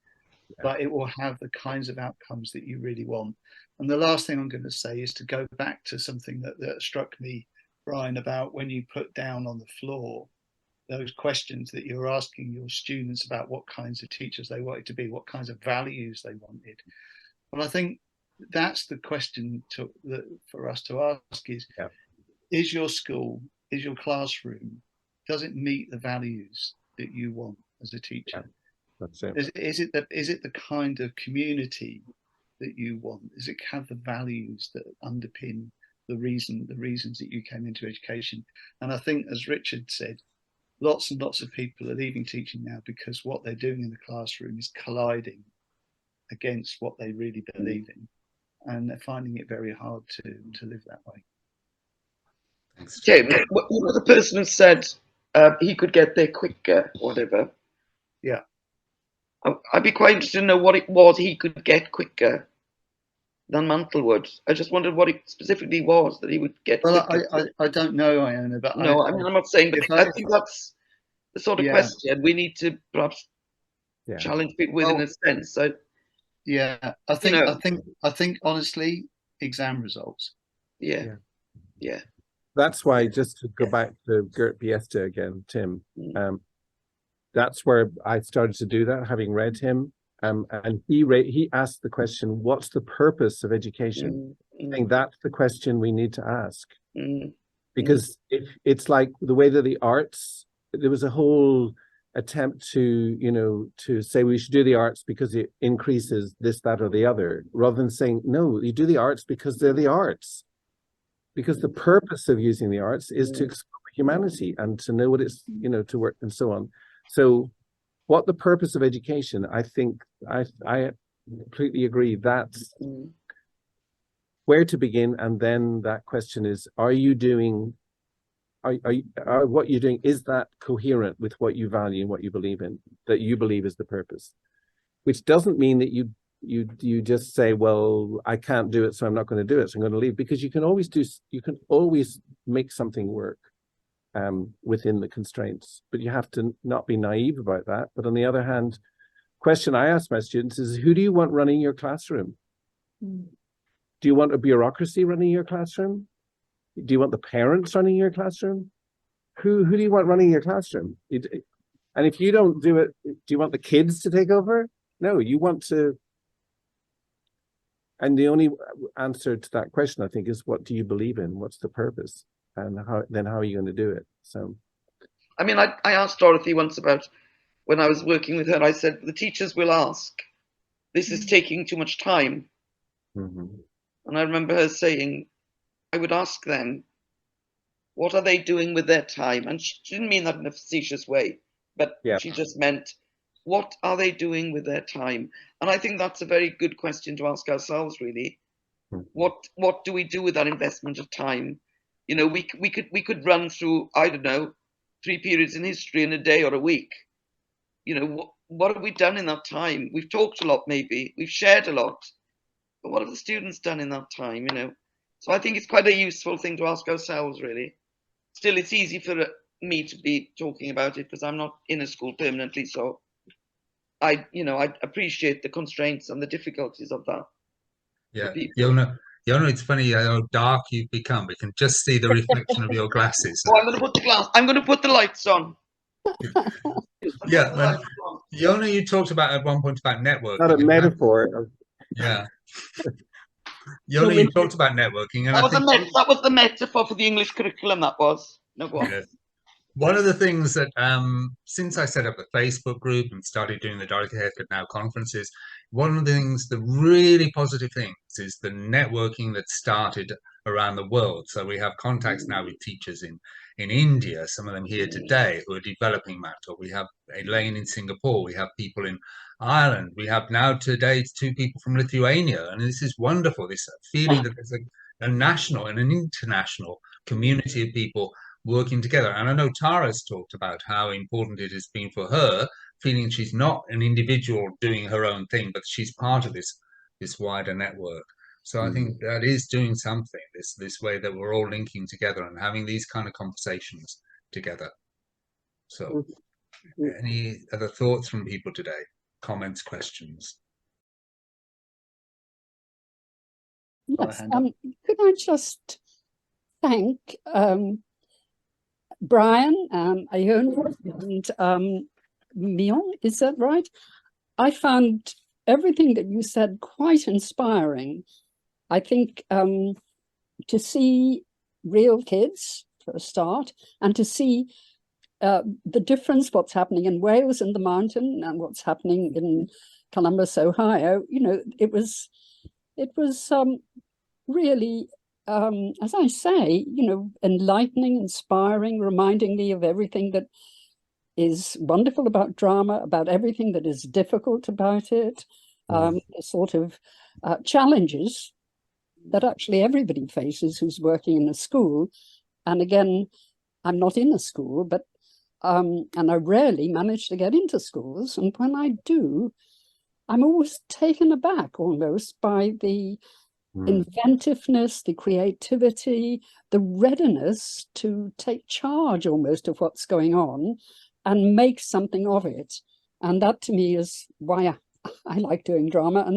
but it will have the kinds of outcomes that you really want. And the last thing I'm going to say is to go back to something that struck me, Brian, about when you put down on the floor those questions that you're asking your students about what kinds of teachers they wanted to be, what kinds of values they wanted. But I think that's the question for us to ask is your school, is your classroom, does it meet the values that you want as a teacher? That's it. Is it the kind of community that you want? Does it have the values that underpin the reasons that you came into education? And I think, as Richard said, lots and lots of people are leaving teaching now because what they're doing in the classroom is colliding against what they really believe in, and they're finding it very hard to live that way. Okay, the person who said he could get there quicker, whatever. Yeah. I'd be quite interested to know what it was he could get quicker than Mantle would. I just wondered what it specifically was that he would get quicker. I don't know, Iona, but no, I'm not saying, but I think that's the sort of question we need to perhaps challenge people with in a sense. So, yeah, I think honestly, exam results. Yeah. That's why, just to go back to Gert Biesta again, Tim, that's where I started to do that, having read him. And he asked the question, what's the purpose of education? I think that's the question we need to ask. Because if it's like the way that the arts, there was a whole attempt to say we should do the arts because it increases this, that, or the other, rather than saying, no, you do the arts because they're the arts. Because the purpose of using the arts is to explore humanity and to know what it's, to work and so on. So what the purpose of education, I think I completely agree. That's where to begin. And then that question is, what you're doing, is that coherent with what you value and what you believe in, that you believe is the purpose? Which doesn't mean that you just say, well, I can't do it, so I'm not going to do it, so I'm going to leave, because you can always make something work within the constraints, but you have to not be naive about that. But on the other hand, question I ask my students is, who do you want running your classroom? Do you want a bureaucracy running your classroom? Do you want the parents running your classroom? Who do you want running your classroom? And if you don't do it, do you want the kids to take over? No, you want to. And the only answer to that question, I think, is, what do you believe in? What's the purpose? And how are you going to do it? So, I mean, I asked Dorothy once about, when I was working with her, I said, the teachers will ask, this is taking too much time. And I remember her saying, I would ask them, what are they doing with their time? And she didn't mean that in a facetious way, but she just meant, what are they doing with their time? And I think that's a very good question to ask ourselves, really. What do we do with that investment of time? We could run through, I don't know, 3 periods in history in a day or a week. What have we done in that time? We've talked a lot, maybe. We've shared a lot. But what have the students done in that time, So I think it's quite a useful thing to ask ourselves, really. Still, it's easy for me to be talking about it because I'm not in a school permanently, so I appreciate the constraints and the difficulties of that. Yeah, Iona, it's funny how dark you've become. We can just see the reflection of your glasses. Oh, I'm going to put the lights on. Yeah, Iona, you talked about at one point about networking. Not a metaphor. Yeah. Iona, you talked about networking, and that was the metaphor for the English curriculum. That was. No, go on. Yes. One of the things that, since I set up the Facebook group and started doing the Dorothy Heathcote Now conferences, one of the things, the really positive things, is the networking that started around the world. So we have contacts now with teachers in India, some of them here today, who are developing matter. We have Elaine in Singapore. We have people in Ireland. We have now today 2 people from Lithuania. And this is wonderful, this feeling that there's a national and an international community of people working together. And I know Tara's talked about how important it has been for her, feeling she's not an individual doing her own thing, but she's part of this wider network. So I think that is doing something, this way that we're all linking together and having these kind of conversations together. So any other thoughts from people today? Comments, questions? Yes, could I just thank Brian, Iona, and Myung, is that right? I found everything that you said quite inspiring. I think to see real kids for a start, and to see the difference, what's happening in Wales in the mountain and what's happening in Columbus, Ohio, you know, it was really, as I say, you know, enlightening, inspiring, reminding me of everything that is wonderful about drama, about everything that is difficult about it, the sort of challenges that actually everybody faces who's working in a school. And again, I'm not in a school, but and I rarely manage to get into schools. And when I do, I'm always taken aback almost by the inventiveness, the creativity, the readiness to take charge almost of what's going on and make something of it. And that to me is why I like doing drama.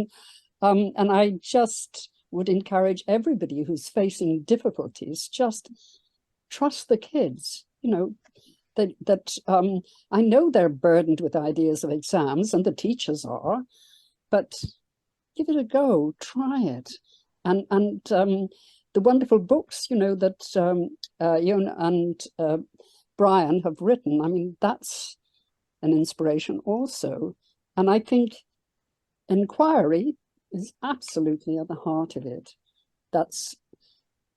And I just would encourage everybody who's facing difficulties, just trust the kids, you know, that I know they're burdened with ideas of exams, and the teachers are, but give it a go, try it. And the wonderful books, you know, that Iona and Brian have written, I mean, that's an inspiration also. And I think inquiry is absolutely at the heart of it.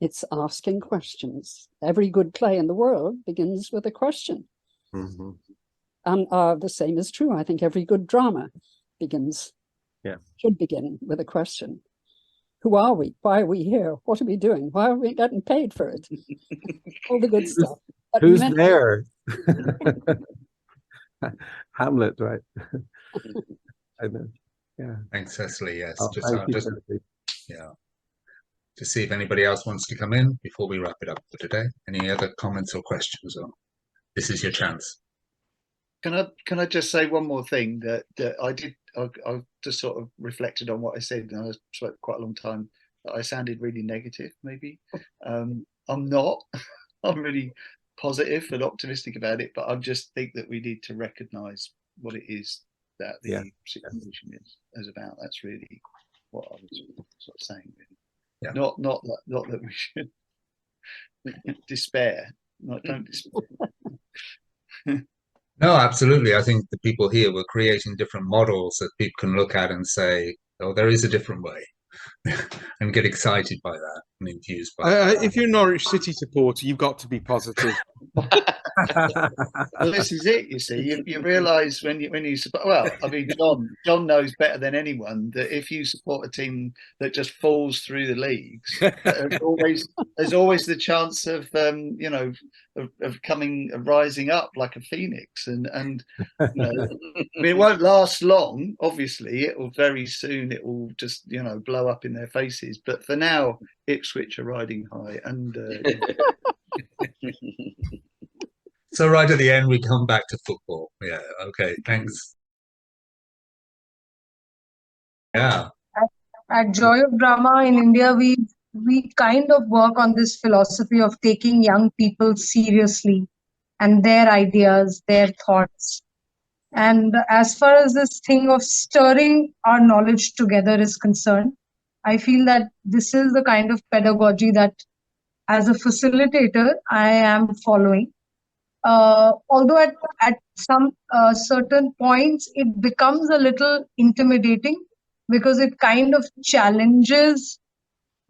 It's asking questions. Every good play in the world begins with a question. And the same is true. I think every good drama should begin with a question. Who are we? Why are we here? What are we doing? Why are we getting paid for it? All the good stuff. But Who's there? Hamlet, right? I know. Yeah. Thanks, Cecily. Yes. Oh, To see if anybody else wants to come in before we wrap it up for today. Any other comments or questions? Or this is your chance. Can I just say one more thing that I just sort of reflected on what I said, and I spoke quite a long time. I sounded really negative, maybe. I'm not. I'm really positive and optimistic about it, but I just think that we need to recognise what it is that the situation is about. That's really what I was sort of saying. Really. Yeah. Not that we should despair. Don't despair. No, absolutely. I think the people here were creating different models that people can look at and say, oh, there is a different way, and get excited by that and infused by that. If you're a Norwich City supporter, you've got to be positive. Well, this is it. You see, you realise when you support. Well, I mean, John knows better than anyone that if you support a team that just falls through the leagues, there's always the chance of rising up like a phoenix, and I mean, it won't last long. Obviously, it will very soon. It will just blow up in their faces. But for now, Ipswich are riding high, and. So right at the end, we come back to football. Yeah. Okay. Thanks. Yeah. At Joy of Drama in India, we kind of work on this philosophy of taking young people seriously and their ideas, their thoughts. And as far as this thing of stirring our knowledge together is concerned, I feel that this is the kind of pedagogy that, as a facilitator, I am following. Although at some certain points, it becomes a little intimidating because it kind of challenges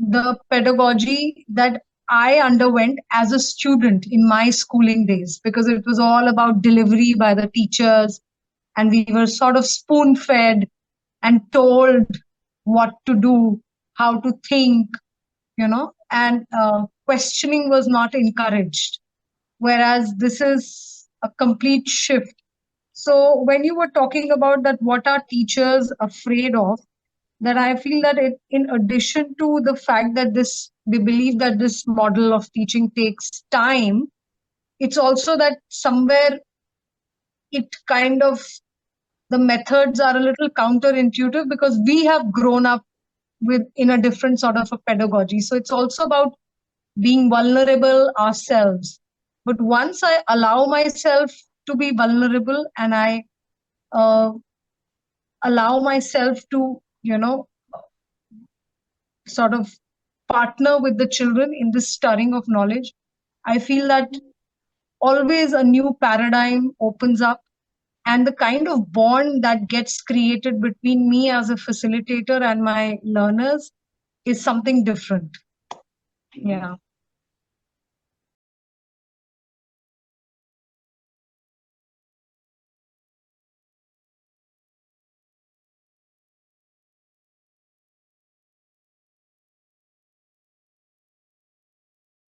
the pedagogy that I underwent as a student in my schooling days, because it was all about delivery by the teachers, and we were sort of spoon-fed and told what to do, how to think, and questioning was not encouraged. Whereas this is a complete shift. So when you were talking about that, what are teachers afraid of, that I feel that in addition to the fact that they believe that this model of teaching takes time, it's also that somewhere it kind of, the methods are a little counterintuitive because we have grown up in a different sort of a pedagogy. So it's also about being vulnerable ourselves But once I allow myself to be vulnerable and I allow myself to, sort of partner with the children in this stirring of knowledge, I feel that always a new paradigm opens up, and the kind of bond that gets created between me as a facilitator and my learners is something different. Yeah.